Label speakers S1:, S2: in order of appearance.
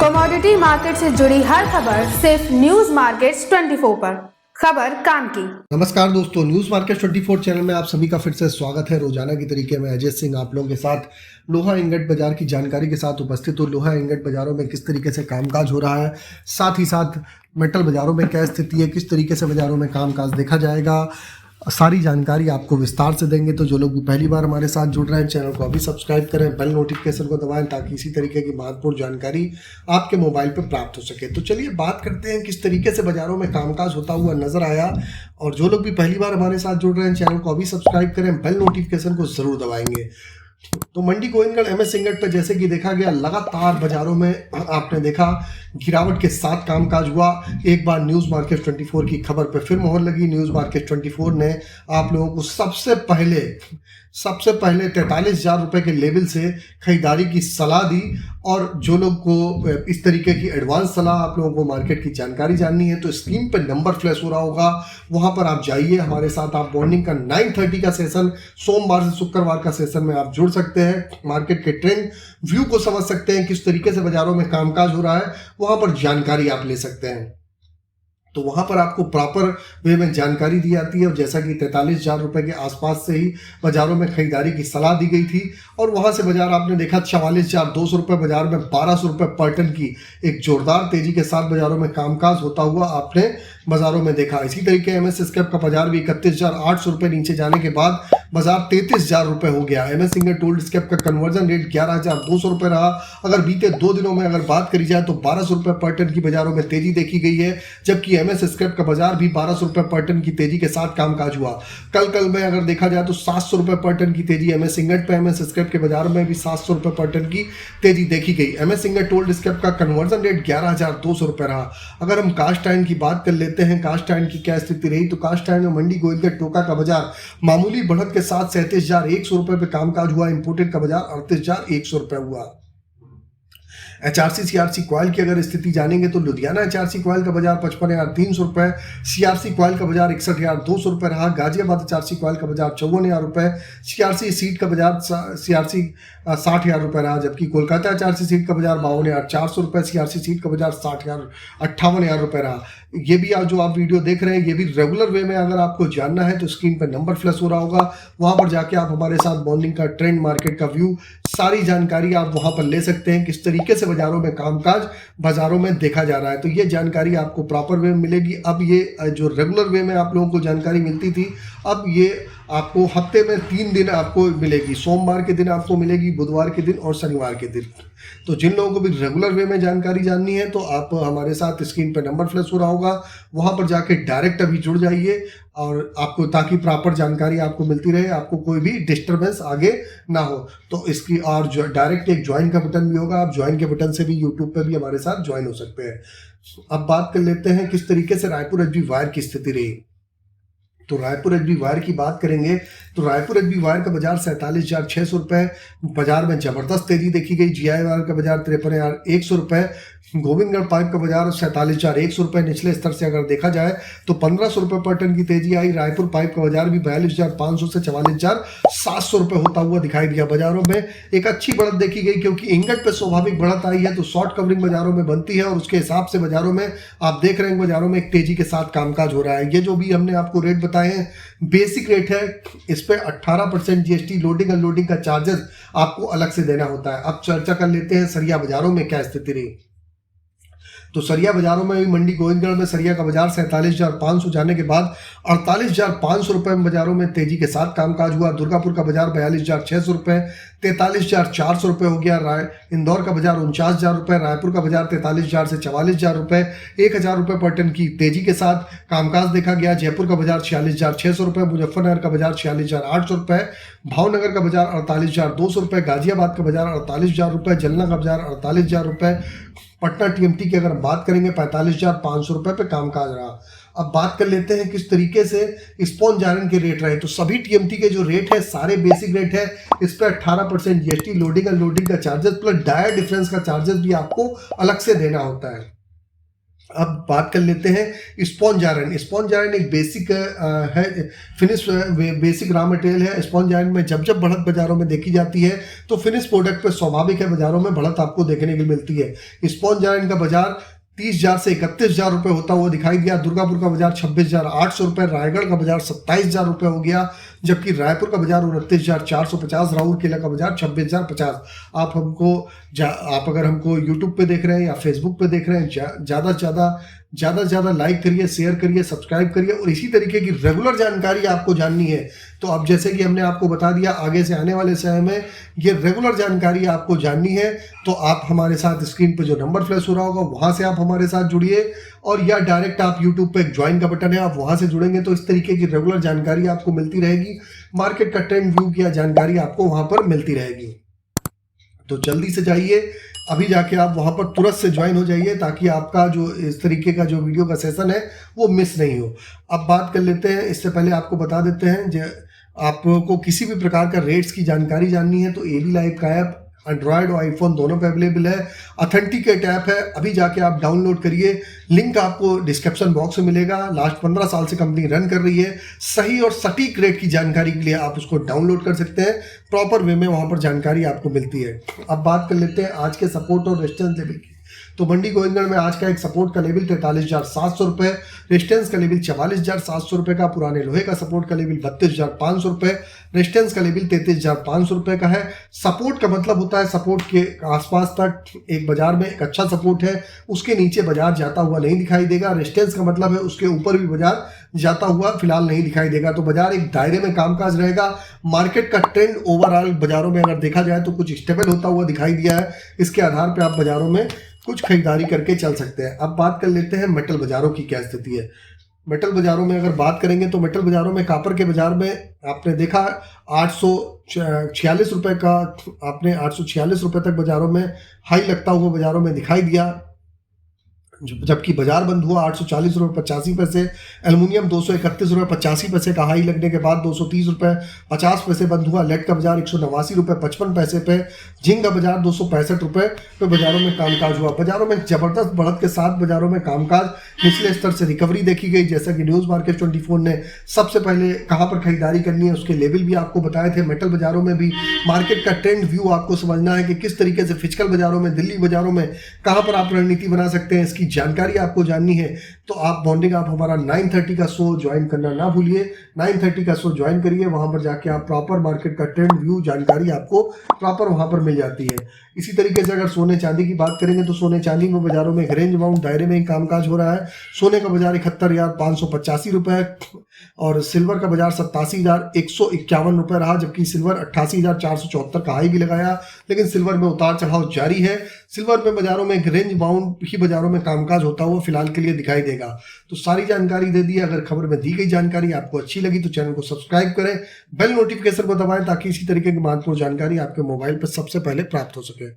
S1: Commodity market से जुड़ी हर खबर सिर्फ न्यूज मार्केट्स 24 पर। खबर काम की।
S2: नमस्कार दोस्तों, न्यूज मार्केट 24 चैनल में आप सभी का फिर से स्वागत है। रोजाना की तरीके में अजय सिंह आप लोगों के साथ लोहा इंगट बाजार की जानकारी के साथ उपस्थित हो। लोहा इंगट बाजारों में किस तरीके से कामकाज हो रहा है, साथ ही साथ मेटल बाजारों में क्या स्थिति है, किस तरीके से बाजारों में कामकाज देखा जाएगा, सारी जानकारी आपको विस्तार से देंगे। तो जो लोग भी पहली बार हमारे साथ जुड़ रहे हैं, चैनल को अभी सब्सक्राइब करें, बेल नोटिफिकेशन को दबाएं ताकि इसी तरीके की महत्वपूर्ण जानकारी आपके मोबाइल पर प्राप्त हो सके। तो चलिए बात करते हैं किस तरीके से बाजारों में कामकाज होता हुआ नजर आया। और जो लोग भी पहली बार हमारे साथ जुड़ रहे हैं, चैनल को अभी सब्सक्राइब करें, बेल नोटिफिकेशन को जरूर दबाएंगे। तो मंडी गोविंदगढ़ एमएस इंगट पर जैसे कि देखा गया, लगातार बाजारों में आपने देखा गिरावट के साथ कामकाज हुआ। एक बार न्यूज़ मार्केट 24 की खबर पर फिर मोहर लगी। न्यूज़ मार्केट 24 ने आप लोगों को सबसे पहले 43,000 रुपए के लेवल से खरीदारी की सलाह दी। और जो लोग को इस तरीके की एडवांस सलाह आप लोगों को मार्केट की जानकारी जाननी है तो स्क्रीन पर नंबर फ्लैश हो रहा होगा, वहां पर आप जाइए। हमारे साथ आप मॉर्निंग का 9:30 का सेशन, सोमवार से शुक्रवार का सेशन में आप जुड़ सकते हैं। मार्केट के ट्रेंड व्यू को समझ सकते हैं, किस तरीके से बाजारों में कामकाज हो रहा है, वहां पर जानकारी आप ले सकते हैं। तो वहां पर आपको प्रॉपर वे में जानकारी दी जाती है। और जैसा कि 43,000 रुपए के आसपास से ही बाजारों में खरीदारी की सलाह दी गई थी। और वहां से बाजार आपने देखा 44,200 रुपए बाजार में 1,200 रुपए पर टन की एक जोरदार तेजी के साथ बाजारों में कामकाज होता हुआ आपने बाजारों में देखा। इसी तरीके एमएस स्क्रैप का बाजार भी 31,800 रुपए नीचे जाने के बाद बाजार 33,000 रुपए हो गया। एमएस इंगट ओल्ड स्क्रैप का कन्वर्जन रेट 11,200 रुपए रहा। अगर बीते 2 दिनों में अगर बात करी जाए तो 1,200 रुपए पर टन की बाजारों में तेजी देखी गई है, जबकि एमएस स्क्रैप का बाजार भी 1,200 रुपए पर टन की तेजी के साथ कामकाज हुआ। कल में अगर देखा जाए तो 700 रुपए पर टन की तेजी एमएस इंगट पे, एमएस स्क्रैप के बाजार में भी 700 रुपए पर टन की तेजी देखी गई। एमएस इंगट ओल्ड स्क्रैप का कन्वर्जन रेट 11,200 रुपए रहा। अगर हम कास्ट आयरन की बात कर लेते हैं, कास्ट आयरन की क्या स्थिति रही, तो कास्ट आयरन में मंडी गोविंदगढ़ टोका का बाजार मामूली बढ़त के साथ 37,100 रुपए पे कामकाज हुआ। इंपोर्टेड का बाजार 38,100 रुपए हुआ। एचआरसी सीआरसी कॉइल की अगर स्थिति जानेंगे तो लुधियाना एचआरसी कॉइल का बाजार 55,300 रुपए, सीआरसी कॉइल का बाजार 61,200 रुपए रहा। गाजियाबाद एचआरसी कॉइल का बाजार 54,000 रुपए, सीआरसी सीट का बाजार सीआरसी 60,000 रुपए रहा। जबकि कोलकाता एचआरसी सीट का बाजार 52,400 रुपए, सीआरसी सीट का बाजार 58,000 रुपए रहा। ये भी जो आप वीडियो देख रहे हैं, ये भी रेगुलर वे में अगर आपको जानना है तो स्क्रीन पर नंबर फ्लैश हो रहा होगा, वहां पर जाके आप हमारे साथ मॉर्निंग का ट्रेंड, मार्केट का व्यू, सारी जानकारी आप वहां पर ले सकते हैं। किस तरीके से बाजारों में कामकाज बाजारों में देखा जा रहा है, तो ये जानकारी आपको प्रॉपर वे में मिलेगी। अब ये जो रेगुलर वे में आप लोगों को जानकारी मिलती थी, अब ये आपको हफ्ते में 3 दिन आपको मिलेगी। सोमवार के दिन आपको मिलेगी, बुधवार के दिन और शनिवार के दिन। तो जिन लोगों को भी रेगुलर वे में जानकारी जाननी है तो आप हमारे साथ स्क्रीन पर नंबर फ्लैश हो रहा होगा, वहां पर जाके डायरेक्ट अभी जुड़ जाइए और आपको, ताकि प्रॉपर जानकारी आपको मिलती रहे, आपको कोई भी डिस्टर्बेंस आगे ना हो। तो इसकी और डायरेक्ट एक ज्वाइन का बटन भी होगा, आप ज्वाइन के बटन से भी यूट्यूब पे भी हमारे साथ ज्वाइन हो सकते हैं। अब बात कर लेते हैं किस तरीके से रायपुर एचबी वायर की स्थिति रही। तो रायपुर एचबी वायर की बात करेंगे तो रायपुर एचबी वायर का बाजार 47,600 रुपए बाजार में जबरदस्त तेजी देखी गई। जीआई वायर का बाजार 53,100 रुपए, गोविंदगढ़ पाइप का बाजार 47,100 रुपए निचले स्तर से अगर देखा जाए तो 1,500 रुपए पर टन की तेजी आई। रायपुर पाइप का बाजार भी 42,500 से 44,700 रुपए होता हुआ दिखाई दिया। बाजारों में एक अच्छी बढ़त देखी गई, क्योंकि इंगट पे स्वाभाविक बढ़त आई है तो शॉर्ट कवरिंग बाजारों में बनती है और उसके हिसाब से बाजारों में आप देख रहे हैं बाजारों में एक तेजी के साथ कामकाज हो रहा है। ये जो भी हमने आपको रेट बताए हैं बेसिक रेट है, इस पे 18% जीएसटी, लोडिंग अनलोडिंग का चार्जेस आपको अलग से देना होता है। अब चर्चा कर लेते हैं सरिया बाजारों में क्या स्थिति रही। तो सरिया बाजारों में भी मंडी गोविंदगढ़ में सरिया का बाजार 47,500 जाने के बाद 48,500 रुपए में बाजारों में तेजी के साथ कामकाज हुआ। दुर्गापुर का बाजार 42,600 रुपए, 43,400 रुपए हो गया। इंदौर का बाजार 49,000 रुपए, रायपुर का बाजार 43,000 से 44,000 रुपए, 1,000 रुपए पर टन की तेजी के साथ कामकाज देखा गया। जयपुर का बाजार 46,600 रुपए, मुजफ्फरनगर का बाजार 46,800 रुपए, भावनगर का बाजार 48,200 रुपए, गाजियाबाद का बाजार 48,000 रुपए, जलना का बाजार 48,000 रुपए, पटना टीएमटी की अगर बात करेंगे 45,500 रुपए पे कामकाज रहा। अब बात कर लेते हैं किस तरीके से स्पॉन्ज आयरन के रेट रहे। तो सभी टीएमटी के जो रेट है सारे बेसिक रेट है, इस पर 18% जीएसटी, लोडिंग अनलोडिंग का चार्जेस प्लस डायर डिफरेंस का चार्जेस भी आपको अलग से देना होता है। अब बात कर लेते हैं स्पॉन्ज आयरन। स्पॉन्ज आयरन एक बेसिक है, फिनिश बेसिक रॉ मटेरियल है। स्पॉन्ज आयरन में जब बढ़त बाजारों में देखी जाती है तो फिनिश प्रोडक्ट पे स्वाभाविक है बाजारों में बढ़त आपको देखने को मिलती है। स्पॉन्ज आयरन का बाजार 30,000 से 31,000 रुपये होता हुआ दिखाई दिया। दुर्गापुर का बाजार 26,800 रुपये, रायगढ़ का बाजार 27,000 रुपये हो गया, जबकि रायपुर का बाजार 29,450, राउरकेला का बाजार 26,050। आप अगर हमको यूट्यूब पे देख रहे हैं या फेसबुक पे देख रहे हैं, ज़्यादा से ज़्यादा लाइक करिए, शेयर करिए, सब्सक्राइब करिए, और इसी तरीके की रेगुलर जानकारी आपको जाननी है तो अब जैसे कि हमने आपको बता दिया, आगे से आने वाले समय में ये रेगुलर जानकारी आपको जाननी है तो आप हमारे साथ स्क्रीन पे जो नंबर फ्लैश हो रहा होगा वहाँ से आप हमारे साथ जुड़िए, और या डायरेक्ट आप यूट्यूब पे एक ज्वाइन का बटन है, आप वहाँ से जुड़ेंगे तो इस तरीके की रेगुलर जानकारी आपको मिलती रहेगी। मार्केट का ट्रेंड व्यू की जानकारी आपको वहाँ पर मिलती रहेगी। तो जल्दी से जाइए, अभी जाके आप वहाँ पर तुरंत से ज्वाइन हो जाइए ताकि आपका जो इस तरीके का जो वीडियो का सेशन है वो मिस नहीं हो। अब बात कर लेते हैं, इससे पहले आपको बता देते हैं, आपको किसी भी प्रकार का रेट्स की जानकारी जाननी है तो एबी लाइव का ऐप एंड्रॉयड और आईफोन दोनों पे अवेलेबल है। ऑथेंटिकेट ऐप है, अभी जाके आप डाउनलोड करिए, लिंक आपको डिस्क्रिप्शन बॉक्स में मिलेगा। लास्ट 15 साल से कंपनी रन कर रही है, सही और सटीक रेट की जानकारी के लिए आप उसको डाउनलोड कर सकते हैं, प्रॉपर वे में वहाँ पर जानकारी आपको मिलती है। अब बात कर लेते हैं आज के सपोर्ट और रेजिस्टेंस लेवल की। तो मंडी गोविंदगढ़ में आज का एक सपोर्ट का लेवल 43,700 रुपये, रेजिस्टेंस का लेवल 44,700 रुपये का, पुराने लोहे का सपोर्ट का लेवल 32,500 रुपये, रेजिस्टेंस का लेवल 33,500 रुपये का है। सपोर्ट का मतलब होता है सपोर्ट के आसपास तक एक बाजार में एक अच्छा सपोर्ट है, उसके नीचे बाजार जाता हुआ नहीं दिखाई देगा। रेजिस्टेंस का मतलब है उसके ऊपर भी बाजार जाता हुआ फिलहाल नहीं दिखाई देगा। तो बाजार एक दायरे में कामकाज रहेगा। मार्केट का ट्रेंड ओवरऑल बाजारों में अगर देखा जाए तो कुछ स्टेबल होता हुआ दिखाई दिया है, इसके आधार पर आप बाजारों में कुछ खरीदारी करके चल सकते हैं। अब बात कर लेते हैं मेटल बाजारों की क्या स्थिति है। मेटल बाजारों में अगर बात करेंगे तो मेटल बाजारों में कॉपर के बाजार में आपने देखा 846 रुपये का, आपने 846 रुपये तक बाजारों में हाई लगता हुआ बाजारों में दिखाई दिया, जबकि बाजार बंद हुआ 840 रुपये 85 पैसे। एल्युमिनियम 231 रुपये 85 पैसे का हाई लगने के बाद 230 रुपये 50 पैसे बंद हुआ। लेड का बाजार 189 रुपये 55 पैसे पे। जिंक का बाजार 265 रुपये पे बाजारों में कामकाज हुआ। बाजारों में जबरदस्त बढ़त के साथ बाजारों में कामकाज, निचले स्तर से रिकवरी देखी गई। जैसा कि न्यूज़ मार्केट 24 ने सबसे पहले कहाँ पर खरीदारी करनी है उसके लेवल भी आपको बताए थे। मेटल बाजारों में भी मार्केट का ट्रेंड व्यू आपको समझना है कि किस तरीके से फिजिकल बाजारों में, दिल्ली बाजारों में कहाँ पर आप रणनीति बना सकते हैं, इसकी जानकारी आपको जाननी है तो आप मॉर्निंग आप हमारा 9:30 का शो ज्वाइन करना ना भूलिए। 9:30 का शो ज्वाइन करिए, वहां पर जाके आप प्रॉपर मार्केट का ट्रेंड व्यू जानकारी आपको प्रॉपर वहां पर मिल जाती है। इसी तरीके से अगर सोने चांदी की बात करेंगे तो सोने चांदी में बाजारों में रेंज बाउंड दायरे में ही कामकाज हो रहा है। सोने का बाजार 71,585 रुपये और सिल्वर का बाजार 87,151 रुपये रहा, जबकि सिल्वर 88,474 का हाई भी लगाया, लेकिन सिल्वर में उतार चढ़ाव जारी है। सिल्वर में बाजारों में एक रेंज बाउंड ही बाजारों में कामकाज होता हुआ फिलहाल के लिए दिखाई देगा। तो सारी जानकारी दे दी। अगर खबर में दी गई जानकारी आपको अच्छी लगी तो चैनल को सब्सक्राइब करें, बेल नोटिफिकेशन को दबाएं ताकि इसी तरीके की महत्वपूर्ण जानकारी आपके मोबाइल पर सबसे पहले प्राप्त हो सके।